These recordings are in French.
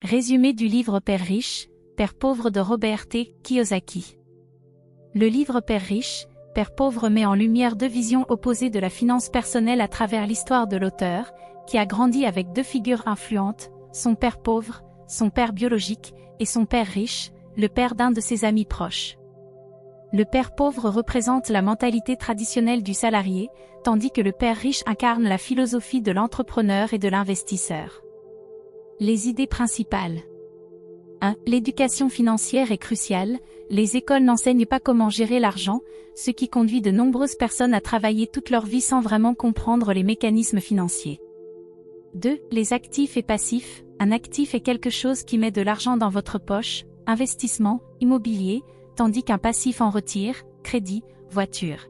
Résumé du livre Père riche, Père pauvre de Robert T. Kiyosaki. Le livre Père riche, Père pauvre met en lumière deux visions opposées de la finance personnelle à travers l'histoire de l'auteur, qui a grandi avec deux figures influentes, son père pauvre, son père biologique, et son père riche, le père d'un de ses amis proches. Le père pauvre représente la mentalité traditionnelle du salarié, tandis que le père riche incarne la philosophie de l'entrepreneur et de l'investisseur. Les idées principales. 1. L'éducation financière est cruciale, les écoles n'enseignent pas comment gérer l'argent, ce qui conduit de nombreuses personnes à travailler toute leur vie sans vraiment comprendre les mécanismes financiers. 2. Les actifs et passifs. Un actif est quelque chose qui met de l'argent dans votre poche, investissement, immobilier, tandis qu'un passif en retire, crédit, voiture.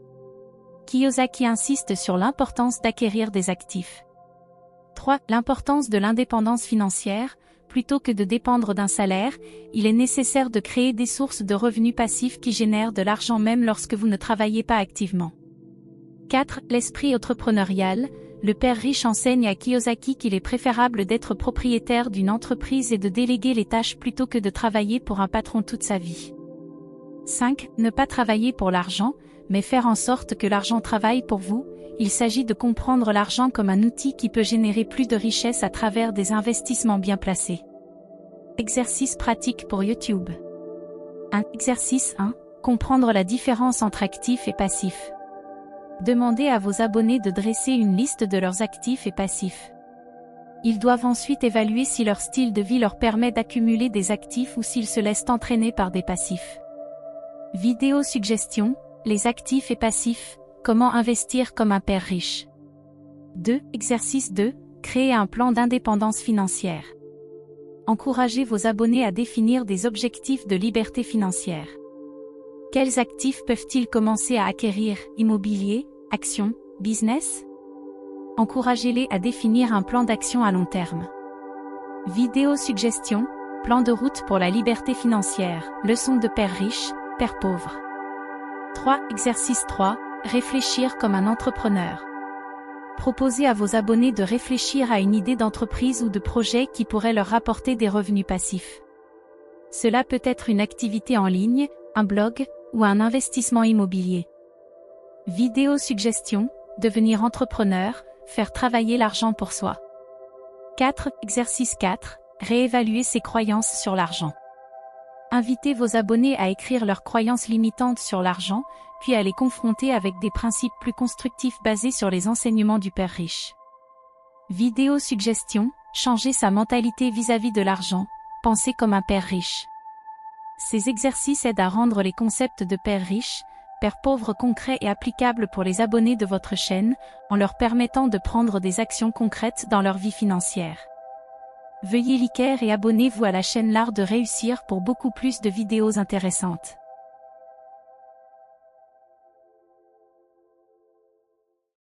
Kiyosaki insiste sur l'importance d'acquérir des actifs. 3. L'importance de l'indépendance financière. Plutôt que de dépendre d'un salaire, il est nécessaire de créer des sources de revenus passifs qui génèrent de l'argent même lorsque vous ne travaillez pas activement. 4. L'esprit entrepreneurial. Le père riche enseigne à Kiyosaki qu'il est préférable d'être propriétaire d'une entreprise et de déléguer les tâches plutôt que de travailler pour un patron toute sa vie. 5. Ne pas travailler pour l'argent, mais faire en sorte que l'argent travaille pour vous. Il s'agit de comprendre l'argent comme un outil qui peut générer plus de richesse à travers des investissements bien placés. Exercice pratique pour YouTube. 1. Exercice 1. Comprendre la différence entre actifs et passifs. Demandez à vos abonnés de dresser une liste de leurs actifs et passifs. Ils doivent ensuite évaluer si leur style de vie leur permet d'accumuler des actifs ou s'ils se laissent entraîner par des passifs. Vidéo suggestion, les actifs et passifs. Comment investir comme un père riche. 2. Exercice 2. Créer un plan d'indépendance financière. Encouragez vos abonnés à définir des objectifs de liberté financière. Quels actifs peuvent-ils commencer à acquérir? Immobilier, actions, business? Encouragez-les à définir un plan d'action à long terme. Vidéo suggestion, plan de route pour la liberté financière. Leçon de père riche, père pauvre. 3. Exercice 3. Réfléchir comme un entrepreneur. Proposez à vos abonnés de réfléchir à une idée d'entreprise ou de projet qui pourrait leur rapporter des revenus passifs. Cela peut être une activité en ligne, un blog, ou un investissement immobilier. Vidéo suggestion, devenir entrepreneur, faire travailler l'argent pour soi. 4. Exercice 4. Réévaluer ses croyances sur l'argent. Invitez vos abonnés à écrire leurs croyances limitantes sur l'argent, puis à les confronter avec des principes plus constructifs basés sur les enseignements du père riche. Vidéo suggestion, changer sa mentalité vis-à-vis de l'argent, penser comme un père riche. Ces exercices aident à rendre les concepts de père riche, père pauvre concrets et applicables pour les abonnés de votre chaîne, en leur permettant de prendre des actions concrètes dans leur vie financière. Veuillez liker et abonnez-vous à la chaîne L'Art de Réussir pour beaucoup plus de vidéos intéressantes.